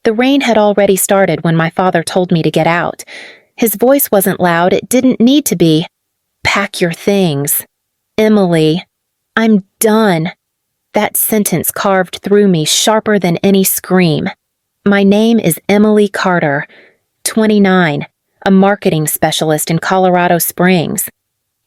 The rain had already started when my father told me to get out. His voice wasn't loud, it didn't need to be. Pack your things. Emily, I'm done. That sentence carved through me sharper than any scream. My name is Emily Carter, 29, a marketing specialist in Colorado Springs.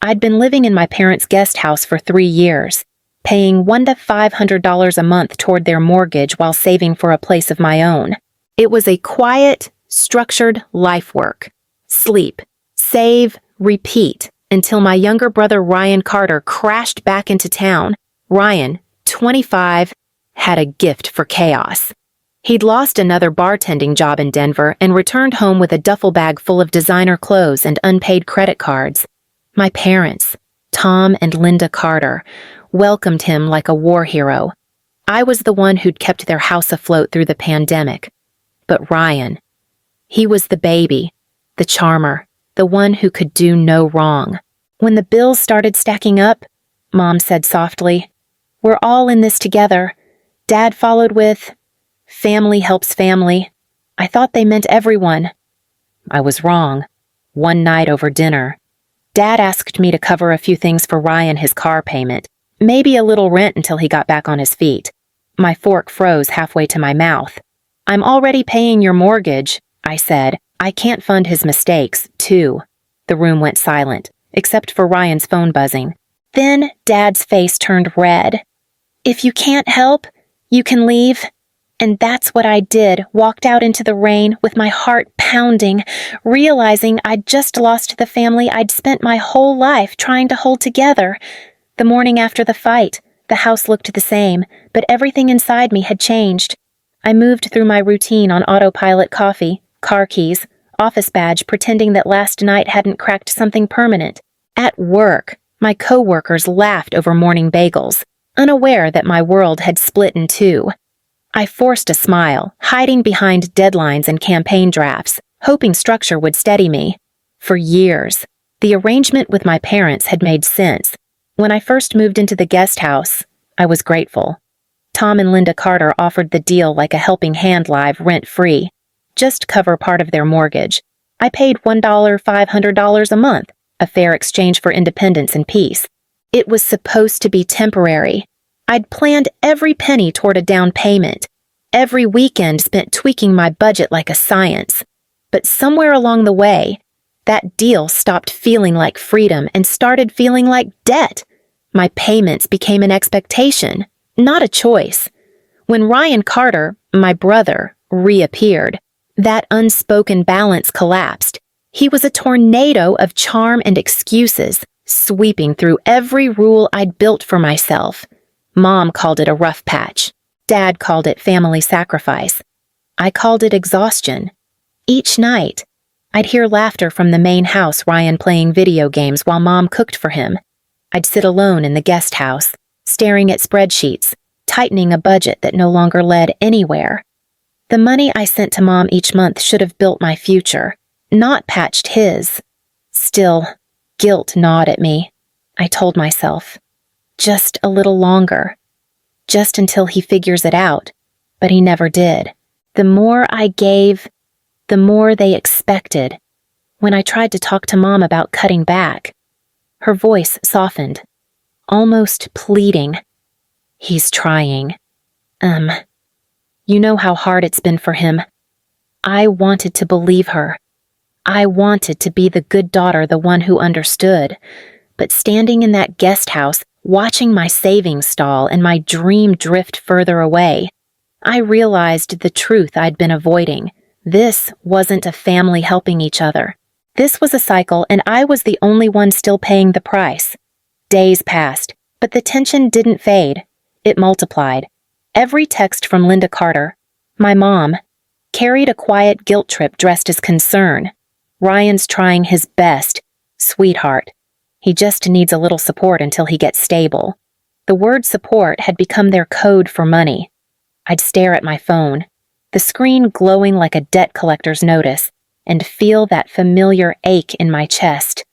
I'd been living in my parents' guest house for 3 years, paying $100 to $500 a month toward their mortgage while saving for a place of my own. It was a quiet, structured life work. Sleep, save, repeat, until my younger brother Ryan Carter crashed back into town. Ryan, 25, had a gift for chaos. He'd lost another bartending job in Denver and returned home with a duffel bag full of designer clothes and unpaid credit cards. My parents, Tom and Linda Carter, welcomed him like a war hero. I was the one who'd kept their house afloat through the pandemic. But Ryan, he was the baby, the charmer, the one who could do no wrong. When the bills started stacking up, Mom said softly, "We're all in this together." Dad followed with, "Family helps family." I thought they meant everyone. I was wrong. One night over dinner, Dad asked me to cover a few things for Ryan, his car payment, maybe a little rent until he got back on his feet. My fork froze halfway to my mouth. "I'm already paying your mortgage," I said. "I can't fund his mistakes, too." The room went silent, except for Ryan's phone buzzing. Then Dad's face turned red. "If you can't help, you can leave." And that's what I did, walked out into the rain with my heart pounding, realizing I'd just lost the family I'd spent my whole life trying to hold together. The morning after the fight, the house looked the same, but everything inside me had changed. I moved through my routine on autopilot: coffee, car keys, office badge, pretending that last night hadn't cracked something permanent. At work, my coworkers laughed over morning bagels, unaware that my world had split in two. I forced a smile, hiding behind deadlines and campaign drafts, hoping structure would steady me. For years, the arrangement with my parents had made sense. When I first moved into the guest house, I was grateful. Tom and Linda Carter offered the deal like a helping hand, live rent-free. Just cover part of their mortgage. I paid $100 to $500 a month, a fair exchange for independence and peace. It was supposed to be temporary. I'd planned every penny toward a down payment, every weekend spent tweaking my budget like a science. But somewhere along the way, that deal stopped feeling like freedom and started feeling like debt. My payments became an expectation, not a choice. When Ryan Carter, my brother, reappeared, that unspoken balance collapsed. He was a tornado of charm and excuses, sweeping through every rule I'd built for myself. Mom called it a rough patch. Dad called it family sacrifice. I called it exhaustion. Each night, I'd hear laughter from the main house, Ryan playing video games while Mom cooked for him. I'd sit alone in the guest house, staring at spreadsheets, tightening a budget that no longer led anywhere. The money I sent to Mom each month should have built my future, not patched his. Still, guilt gnawed at me. I told myself, just a little longer. Just until he figures it out. But he never did. The more I gave, the more they expected. When I tried to talk to Mom about cutting back, her voice softened, almost pleading. "He's trying. You know how hard it's been for him." I wanted to believe her. I wanted to be the good daughter, the one who understood. But standing in that guest house, watching my savings stall and my dream drift further away, I realized the truth I'd been avoiding. This wasn't a family helping each other. This was a cycle, and I was the only one still paying the price. Days passed, but the tension didn't fade. It multiplied. Every text from Linda Carter, my mom, carried a quiet guilt trip dressed as concern. "Ryan's trying his best. Sweetheart. He just needs a little support until he gets stable." The word support had become their code for money. I'd stare at my phone, the screen glowing like a debt collector's notice, and feel that familiar ache in my chest.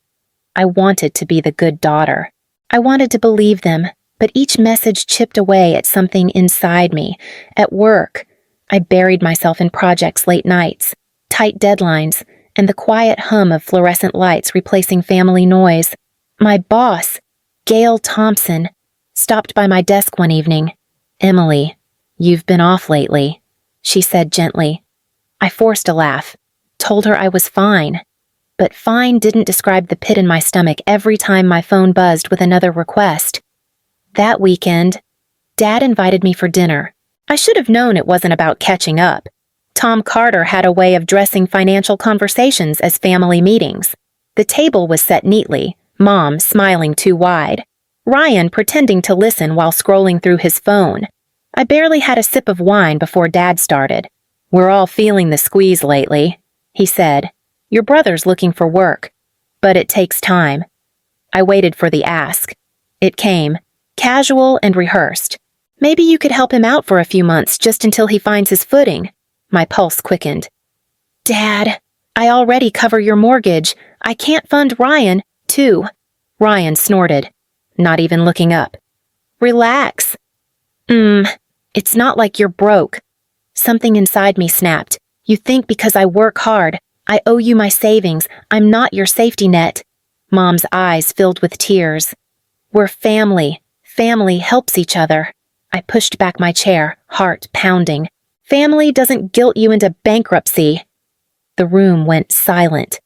I wanted to be the good daughter. I wanted to believe them, but each message chipped away at something inside me. At work, I buried myself in projects late nights, tight deadlines, and the quiet hum of fluorescent lights replacing family noise. My boss, Gail Thompson, stopped by my desk one evening. "Emily, you've been off lately," she said gently. I forced a laugh, told her I was fine. But fine didn't describe the pit in my stomach every time my phone buzzed with another request. That weekend, Dad invited me for dinner. I should have known it wasn't about catching up. Tom Carter had a way of dressing financial conversations as family meetings. The table was set neatly, Mom smiling too wide, Ryan pretending to listen while scrolling through his phone. I barely had a sip of wine before Dad started. "We're all feeling the squeeze lately," he said. "Your brother's looking for work, but it takes time." I waited for the ask. It came, casual and rehearsed. "Maybe you could help him out for a few months just until he finds his footing." My pulse quickened. "Dad, I already cover your mortgage. I can't fund Ryan, too." Ryan snorted, not even looking up. "Relax." It's not like you're broke." Something inside me snapped. "You think because I work hard, I owe you my savings, I'm not your safety net." Mom's eyes filled with tears. "We're family. Family helps each other." I pushed back my chair, heart pounding. "Family doesn't guilt you into bankruptcy." The room went silent.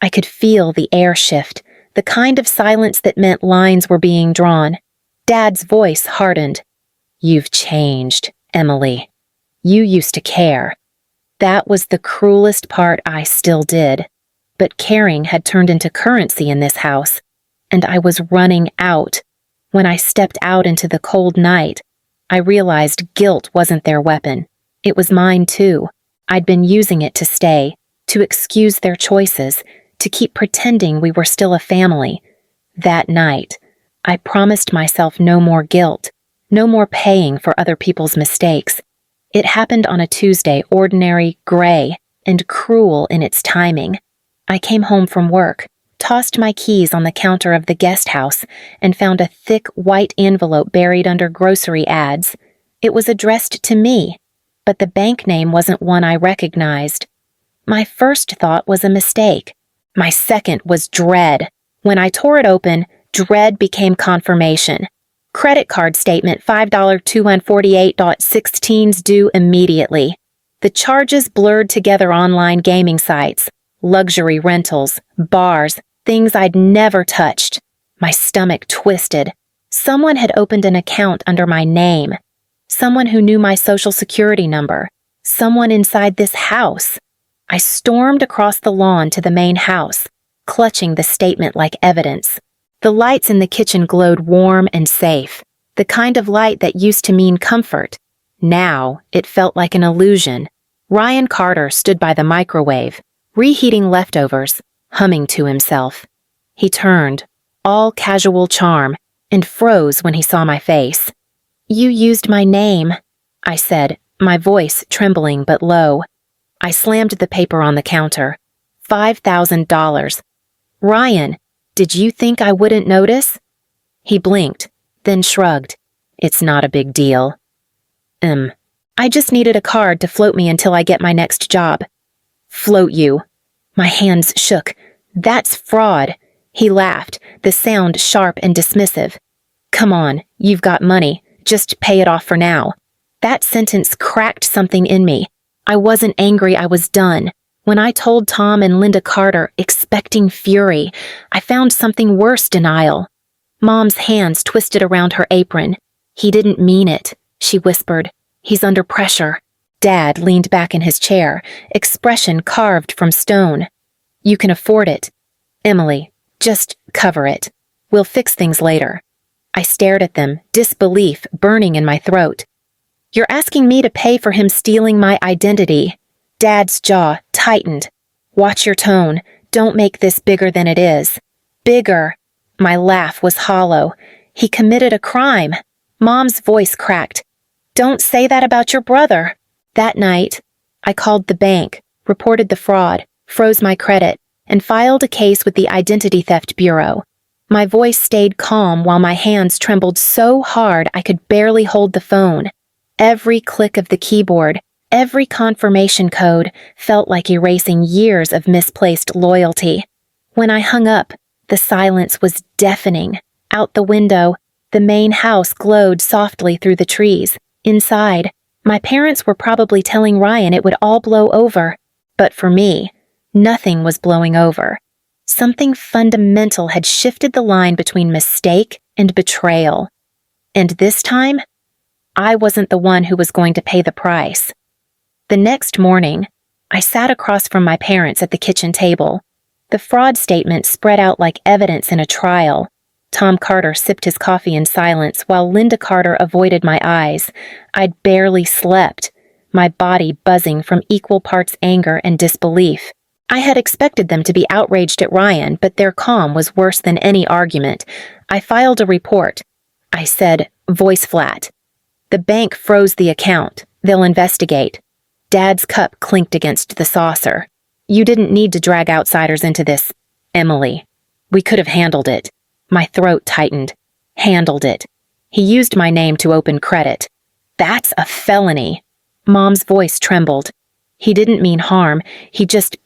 I could feel the air shift, the kind of silence that meant lines were being drawn. Dad's voice hardened. "You've changed, Emily. You used to care." That was the cruelest part I still did. But caring had turned into currency in this house, and I was running out. When I stepped out into the cold night, I realized guilt wasn't their weapon. It was mine too. I'd been using it to stay, to excuse their choices, to keep pretending we were still a family. That night, I promised myself no more guilt, no more paying for other people's mistakes. It happened on a Tuesday, ordinary, gray, and cruel in its timing. I came home from work, tossed my keys on the counter of the guest house, and found a thick white envelope buried under grocery ads. It was addressed to me, but the bank name wasn't one I recognized. My first thought was a mistake. My second was dread. When I tore it open, dread became confirmation. Credit card statement $5,248.16 due immediately. The charges blurred together online gaming sites, luxury rentals, bars, things I'd never touched. My stomach twisted. Someone had opened an account under my name. Someone who knew my social security number. Someone inside this house. I stormed across the lawn to the main house, clutching the statement like evidence. The lights in the kitchen glowed warm and safe, the kind of light that used to mean comfort. Now, it felt like an illusion. Ryan Carter stood by the microwave, reheating leftovers, humming to himself. He turned, all casual charm, and froze when he saw my face. "You used my name," I said, my voice trembling but low. I slammed the paper on the counter. $5,000. "Ryan, did you think I wouldn't notice?" He blinked, then shrugged. "It's not a big deal." I just needed a card to float me until I get my next job." "Float you." My hands shook. "That's fraud." He laughed, the sound sharp and dismissive. "Come on, you've got money. Just pay it off for now." That sentence cracked something in me. I wasn't angry, I was done. When I told Tom and Linda Carter, expecting fury, I found something worse: denial. Mom's hands twisted around her apron. "He didn't mean it," she whispered. "He's under pressure." Dad leaned back in his chair, expression carved from stone. "You can afford it. Emily, just cover it. We'll fix things later." I stared at them, disbelief burning in my throat. "You're asking me to pay for him stealing my identity." Dad's jaw tightened. "Watch your tone. Don't make this bigger than it is." "Bigger." My laugh was hollow. "He committed a crime." Mom's voice cracked. "Don't say that about your brother." That night, I called the bank, reported the fraud, froze my credit, and filed a case with the Identity Theft Bureau. My voice stayed calm while my hands trembled so hard I could barely hold the phone. Every click of the keyboard, Every confirmation code felt like erasing years of misplaced loyalty. When I hung up, the silence was deafening. Out the window, the main house glowed softly through the trees. Inside, my parents were probably telling Ryan it would all blow over. But for me, nothing was blowing over. Something fundamental had shifted the line between mistake and betrayal. And this time, I wasn't the one who was going to pay the price. The next morning, I sat across from my parents at the kitchen table. The fraud statement spread out like evidence in a trial. Tom Carter sipped his coffee in silence while Linda Carter avoided my eyes. I'd barely slept, my body buzzing from equal parts anger and disbelief. I had expected them to be outraged at Ryan, but their calm was worse than any argument. I filed a report. I said, voice flat. The bank froze the account. They'll investigate. Dad's cup clinked against the saucer. You didn't need to drag outsiders into this, Emily. We could have handled it. My throat tightened. Handled it. He used my name to open credit. That's a felony. Mom's voice trembled. He didn't mean harm. He just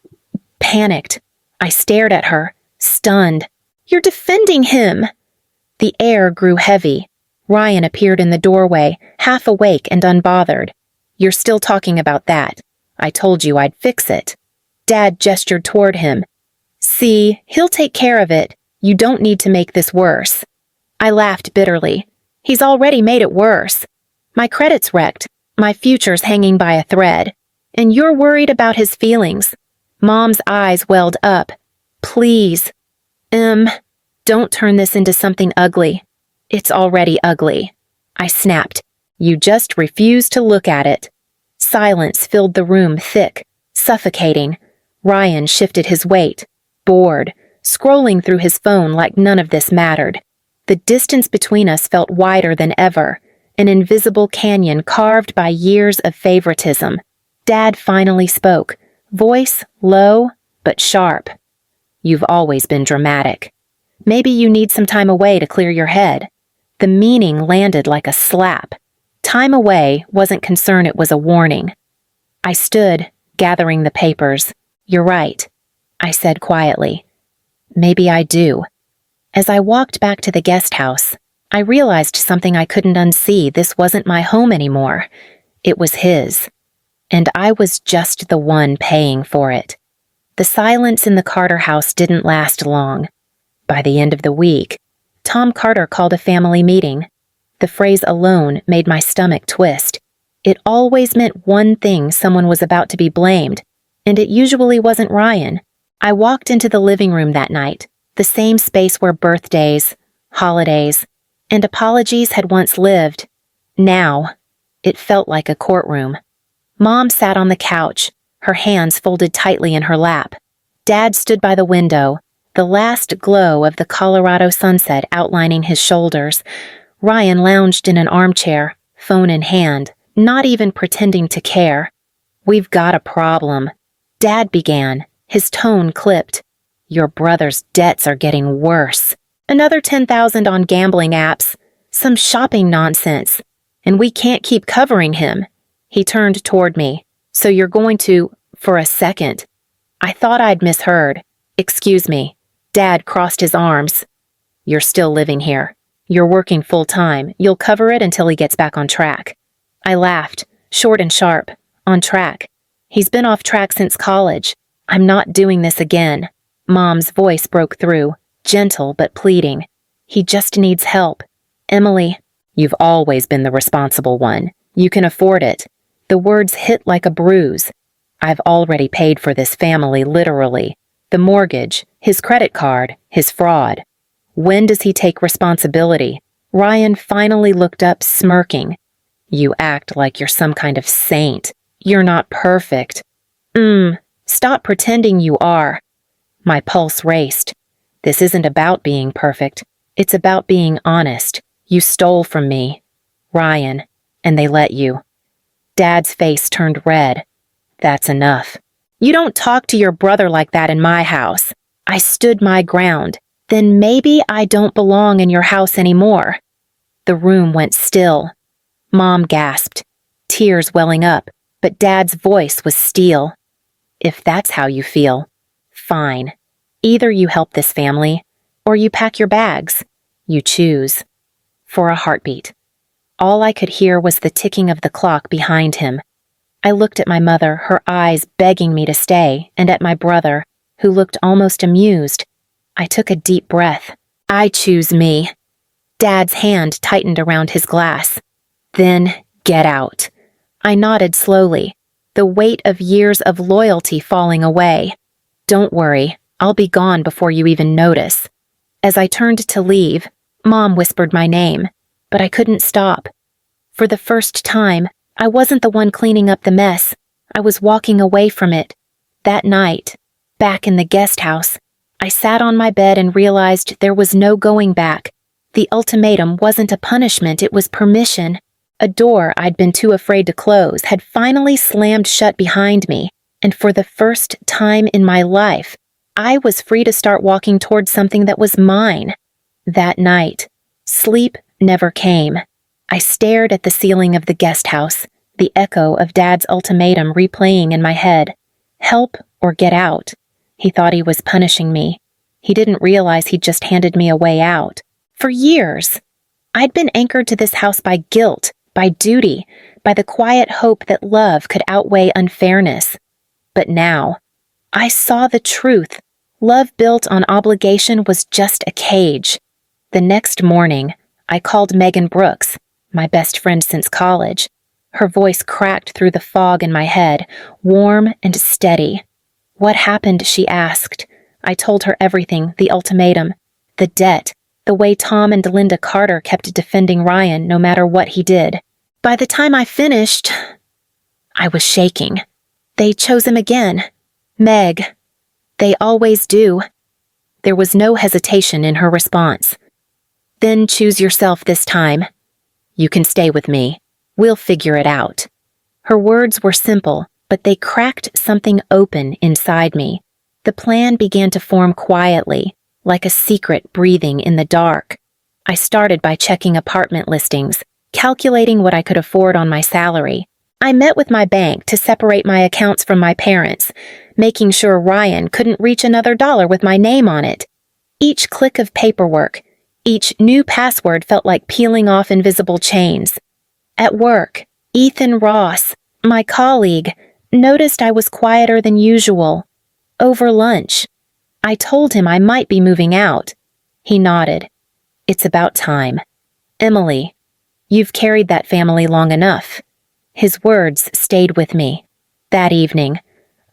panicked. I stared at her, stunned. You're defending him! The air grew heavy. Ryan appeared in the doorway, half awake and unbothered. You're still talking about that. I told you I'd fix it. Dad gestured toward him. See, he'll take care of it. You don't need to make this worse. I laughed bitterly. He's already made it worse. My credit's wrecked. My future's hanging by a thread. And you're worried about his feelings. Mom's eyes welled up. Please. Don't turn this into something ugly. It's already ugly. I snapped. You just refuse to look at it. Silence filled the room thick, suffocating. Ryan shifted his weight, bored, scrolling through his phone like none of this mattered. The distance between us felt wider than ever, an invisible canyon carved by years of favoritism. Dad finally spoke, voice low but sharp. You've always been dramatic. Maybe you need some time away to clear your head. The meaning landed like a slap. Time away wasn't concern, it was a warning. I stood, gathering the papers. You're right, I said quietly. Maybe I do. As I walked back to the guest house, I realized something I couldn't unsee. This wasn't my home anymore. It was his. And I was just the one paying for it. The silence in the Carter house didn't last long. By the end of the week, Tom Carter called a family meeting. The phrase alone made my stomach twist. It always meant one thing: someone was about to be blamed, and it usually wasn't Ryan. I walked into the living room that night, the same space where birthdays, holidays, and apologies had once lived. Now, it felt like a courtroom. Mom sat on the couch, her hands folded tightly in her lap. Dad stood by the window, the last glow of the Colorado sunset outlining his shoulders. Ryan lounged in an armchair, phone in hand, not even pretending to care. We've got a problem. Dad began, his tone clipped. Your brother's debts are getting worse. Another $10,000 on gambling apps. Some shopping nonsense. And we can't keep covering him. He turned toward me. So you're going to, for a second. I thought I'd misheard. Excuse me. Dad crossed his arms. You're still living here. You're working full-time. You'll cover it until he gets back on track. I laughed, short and sharp. On track. He's been off track since college. I'm not doing this again. Mom's voice broke through, gentle but pleading. He just needs help. Emily, you've always been the responsible one. You can afford it. The words hit like a bruise. I've already paid for this family, literally. The mortgage, his credit card, his fraud. When does he take responsibility? Ryan finally looked up, smirking. You act like you're some kind of saint. You're not perfect. Stop pretending you are. My pulse raced. This isn't about being perfect. It's about being honest. You stole from me, Ryan, and they let you. Dad's face turned red. That's enough. You don't talk to your brother like that in my house. I stood my ground. Then maybe I don't belong in your house anymore. The room went still. Mom gasped, tears welling up. but Dad's voice was steel. If that's how you feel, fine. Either you help this family, or you pack your bags. You choose. For a heartbeat. All I could hear was the ticking of the clock behind him. I looked at my mother, her eyes begging me to stay, and at my brother, who looked almost amused. I took a deep breath. I choose me. Dad's hand tightened around his glass. Then, get out. I nodded slowly, the weight of years of loyalty falling away. Don't worry, I'll be gone before you even notice. As I turned to leave, Mom whispered my name, but I couldn't stop. For the first time, I wasn't the one cleaning up the mess. I was walking away from it. That night, back in the guest house, I sat on my bed and realized there was no going back. The ultimatum wasn't a punishment, it was permission. A door I'd been too afraid to close had finally slammed shut behind me, and for the first time in my life, I was free to start walking towards something that was mine. That night, sleep never came. I stared at the ceiling of the guest house, the echo of Dad's ultimatum replaying in my head. Help or get out. He thought he was punishing me. He didn't realize he'd just handed me a way out. For years, I'd been anchored to this house by guilt, by duty, by the quiet hope that love could outweigh unfairness. But now, I saw the truth. Love built on obligation was just a cage. The next morning, I called Megan Brooks, my best friend since college. Her voice cracked through the fog in my head, warm and steady. What happened, she asked. I told her everything, the ultimatum, the debt, the way Tom and Linda Carter kept defending Ryan no matter what he did. By the time I finished, I was shaking. They chose him again. Meg. They always do. There was no hesitation in her response. Then choose yourself this time. You can stay with me. We'll figure it out. Her words were simple, but they cracked something open inside me. The plan began to form quietly, like a secret breathing in the dark. I started by checking apartment listings, calculating what I could afford on my salary. I met with my bank to separate my accounts from my parents', making sure Ryan couldn't reach another dollar with my name on it. Each click of paperwork, each new password felt like peeling off invisible chains. At work, Ethan Ross, my colleague, noticed I was quieter than usual. Over lunch, I told him I might be moving out. He nodded. It's about time. Emily, you've carried that family long enough. His words stayed with me. That evening,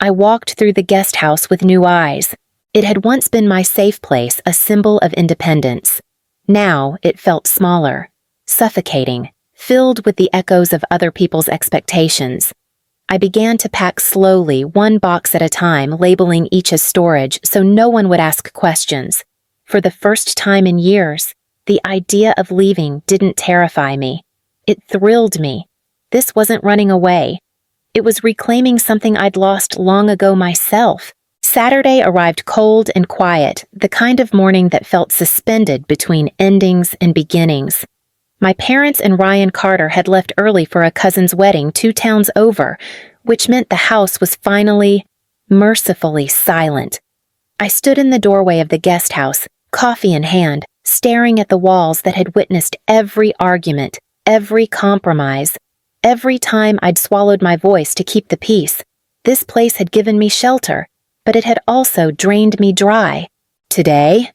I walked through the guest house with new eyes. It had once been my safe place, a symbol of independence. Now it felt smaller, suffocating, filled with the echoes of other people's expectations. I began to pack slowly, one box at a time, labeling each as storage so no one would ask questions. For the first time in years, the idea of leaving didn't terrify me. It thrilled me. This wasn't running away. It was reclaiming something I'd lost long ago myself. Saturday arrived cold and quiet, the kind of morning that felt suspended between endings and beginnings. My parents and Ryan Carter had left early for a cousin's wedding 2 towns over, which meant the house was finally, mercifully silent. I stood in the doorway of the guest house, coffee in hand, staring at the walls that had witnessed every argument, every compromise. Every time I'd swallowed my voice to keep the peace, this place had given me shelter, but it had also drained me dry. Today,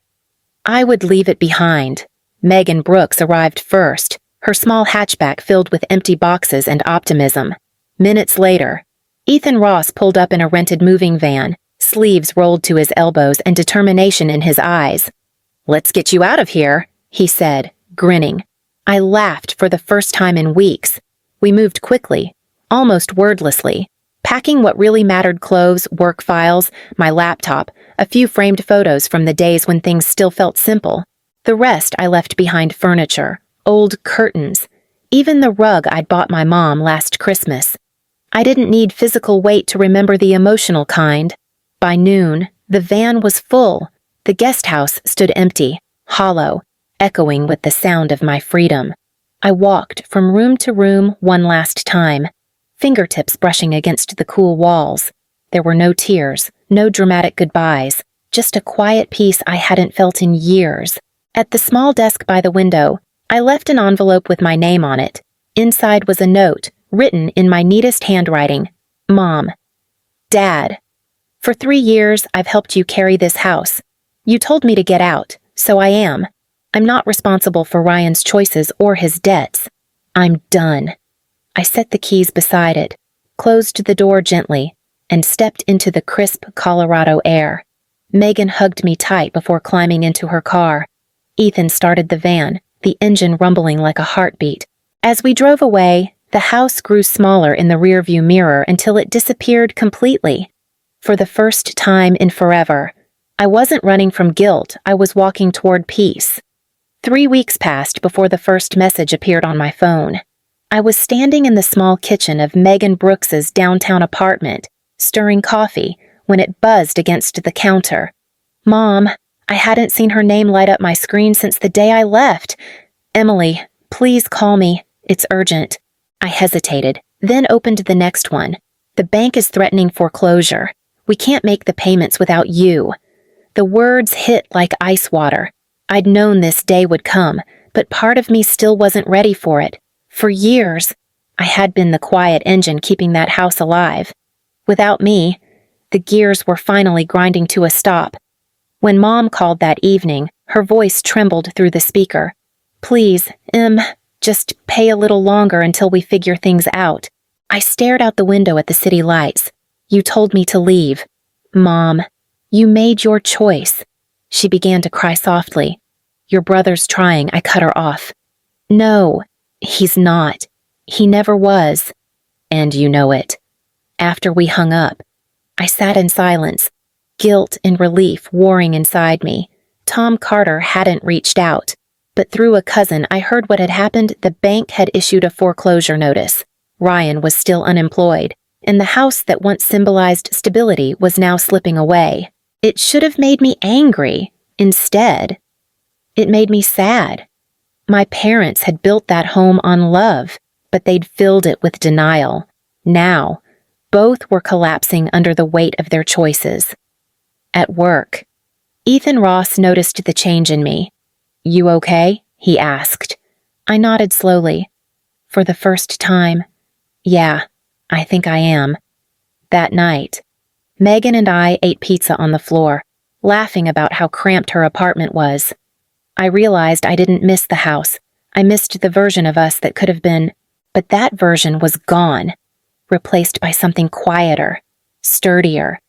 I would leave it behind. Megan Brooks arrived first, her small hatchback filled with empty boxes and optimism. Minutes later, Ethan Ross pulled up in a rented moving van, sleeves rolled to his elbows and determination in his eyes. "Let's get you out of here," he said, grinning. I laughed for the first time in weeks. We moved quickly, almost wordlessly, packing what really mattered: clothes, work files, my laptop, a few framed photos from the days when things still felt simple. The rest I left behind: furniture, old curtains, even the rug I'd bought my mom last Christmas. I didn't need physical weight to remember the emotional kind. By noon, the van was full. The guest house stood empty, hollow, echoing with the sound of my freedom. I walked from room to room one last time, fingertips brushing against the cool walls. There were no tears, no dramatic goodbyes, just a quiet peace I hadn't felt in years. At the small desk by the window, I left an envelope with my name on it. Inside was a note, written in my neatest handwriting. Mom. Dad. For 3 years, I've helped you carry this house. You told me to get out, so I am. I'm not responsible for Ryan's choices or his debts. I'm done. I set the keys beside it, closed the door gently, and stepped into the crisp Colorado air. Megan hugged me tight before climbing into her car. Ethan started the van, the engine rumbling like a heartbeat. As we drove away, the house grew smaller in the rearview mirror until it disappeared completely. For the first time in forever, I wasn't running from guilt, I was walking toward peace. 3 weeks passed before the first message appeared on my phone. I was standing in the small kitchen of Megan Brooks's downtown apartment, stirring coffee, when it buzzed against the counter. Mom, I hadn't seen her name light up my screen since the day I left. Emily, please call me. It's urgent. I hesitated, then opened the next one. The bank is threatening foreclosure. We can't make the payments without you. The words hit like ice water. I'd known this day would come, but part of me still wasn't ready for it. For years, I had been the quiet engine keeping that house alive. Without me, the gears were finally grinding to a stop. When Mom called that evening, her voice trembled through the speaker. Please, just pay a little longer until we figure things out. I stared out the window at the city lights. You told me to leave. Mom, you made your choice. She began to cry softly. Your brother's trying, I cut her off. No, he's not. He never was. And you know it. After we hung up, I sat in silence, guilt and relief warring inside me. Tom Carter hadn't reached out, but through a cousin I heard what had happened. The bank had issued a foreclosure notice. Ryan was still unemployed, and the house that once symbolized stability was now slipping away. It should have made me angry. Instead, it made me sad. My parents had built that home on love, but they'd filled it with denial. Now, both were collapsing under the weight of their choices. At work, Ethan Ross noticed the change in me. You okay? He asked. I nodded slowly. For the first time, yeah, I think I am. That night, Megan and I ate pizza on the floor, laughing about how cramped her apartment was. I realized I didn't miss the house. I missed the version of us that could have been, but that version was gone, replaced by something quieter, sturdier.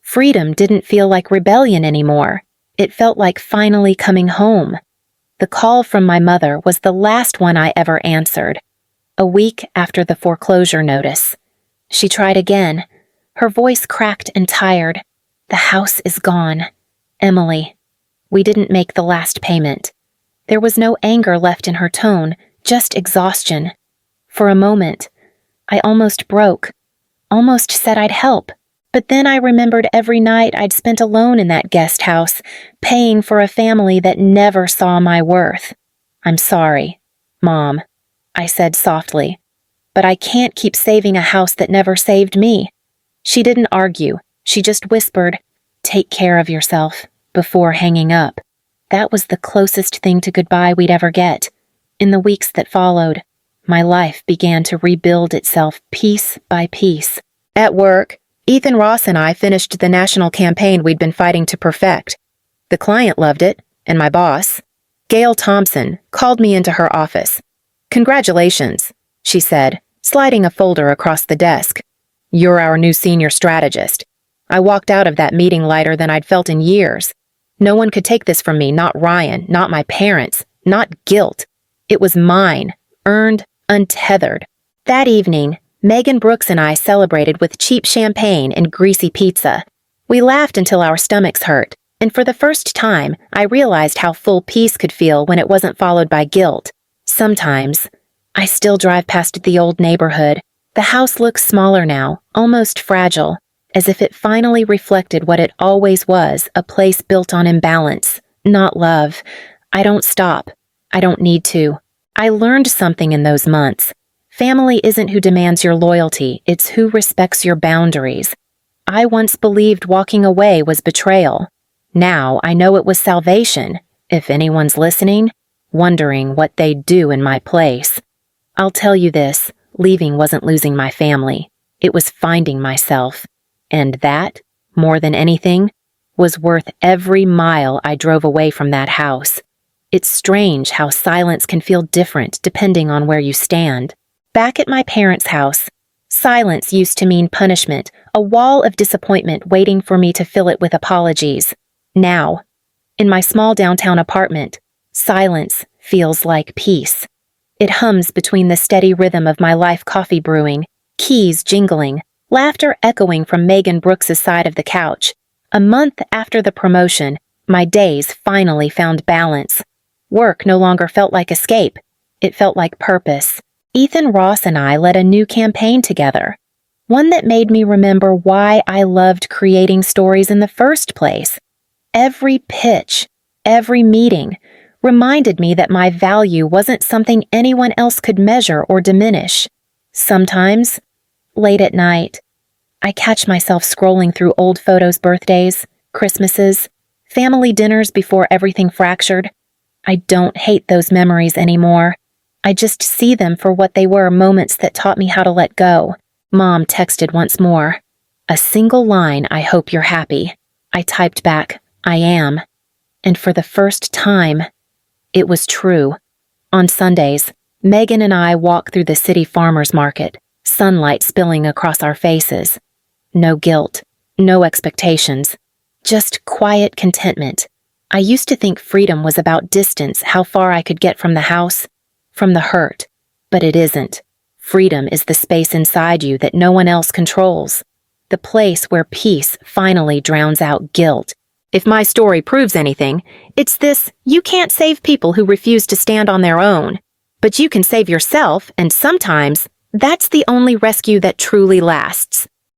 Freedom didn't feel like rebellion anymore. It felt like finally coming home. The call from my mother was the last one I ever answered, a week after the foreclosure notice. She tried again. Her voice cracked and tired. The house is gone. Emily, we didn't make the last payment. There was no anger left in her tone, just exhaustion. For a moment, I almost broke, almost said I'd help. But then I remembered every night I'd spent alone in that guest house, paying for a family that never saw my worth. I'm sorry, Mom, I said softly, but I can't keep saving a house that never saved me. She didn't argue. She just whispered, take care of yourself, before hanging up. That was the closest thing to goodbye we'd ever get. In the weeks that followed, my life began to rebuild itself piece by piece. At work, Ethan Ross and I finished the national campaign we'd been fighting to perfect. The client loved it, and my boss, Gail Thompson, called me into her office. Congratulations, she said, sliding a folder across the desk. You're our new senior strategist. I walked out of that meeting lighter than I'd felt in years. No one could take this from me, not Ryan, not my parents, not guilt. It was mine, earned, untethered. That evening, Megan Brooks and I celebrated with cheap champagne and greasy pizza. We laughed until our stomachs hurt, and for the first time, I realized how full peace could feel when it wasn't followed by guilt. Sometimes, I still drive past the old neighborhood. The house looks smaller now, almost fragile, as if it finally reflected what it always was, a place built on imbalance, not love. I don't stop. I don't need to. I learned something in those months. Family isn't who demands your loyalty, it's who respects your boundaries. I once believed walking away was betrayal. Now I know it was salvation, if anyone's listening, wondering what they'd do in my place. I'll tell you this, leaving wasn't losing my family. It was finding myself. And that, more than anything, was worth every mile I drove away from that house. It's strange how silence can feel different depending on where you stand. Back at my parents' house, silence used to mean punishment, a wall of disappointment waiting for me to fill it with apologies. Now, in my small downtown apartment, silence feels like peace. It hums between the steady rhythm of my life coffee brewing, keys jingling, laughter echoing from Megan Brooks's side of the couch. A month after the promotion, my days finally found balance. Work no longer felt like escape. It felt like purpose. Ethan Ross and I led a new campaign together, one that made me remember why I loved creating stories in the first place. Every pitch, every meeting, reminded me that my value wasn't something anyone else could measure or diminish. Sometimes, late at night, I catch myself scrolling through old photos, birthdays, Christmases, family dinners before everything fractured. I don't hate those memories anymore. I just see them for what they were, moments that taught me how to let go. Mom texted once more. A single line, "I hope you're happy." I typed back, "I am." And for the first time, it was true. On Sundays, Megan and I walk through the city farmers market, sunlight spilling across our faces. No guilt, no expectations, just quiet contentment. I used to think freedom was about distance, how far I could get from the house, from the hurt, but it isn't. Freedom is the space inside you that no one else controls, the place where peace finally drowns out guilt. If my story proves anything, it's this: you can't save people who refuse to stand on their own, but you can save yourself, and sometimes that's the only rescue that truly lasts.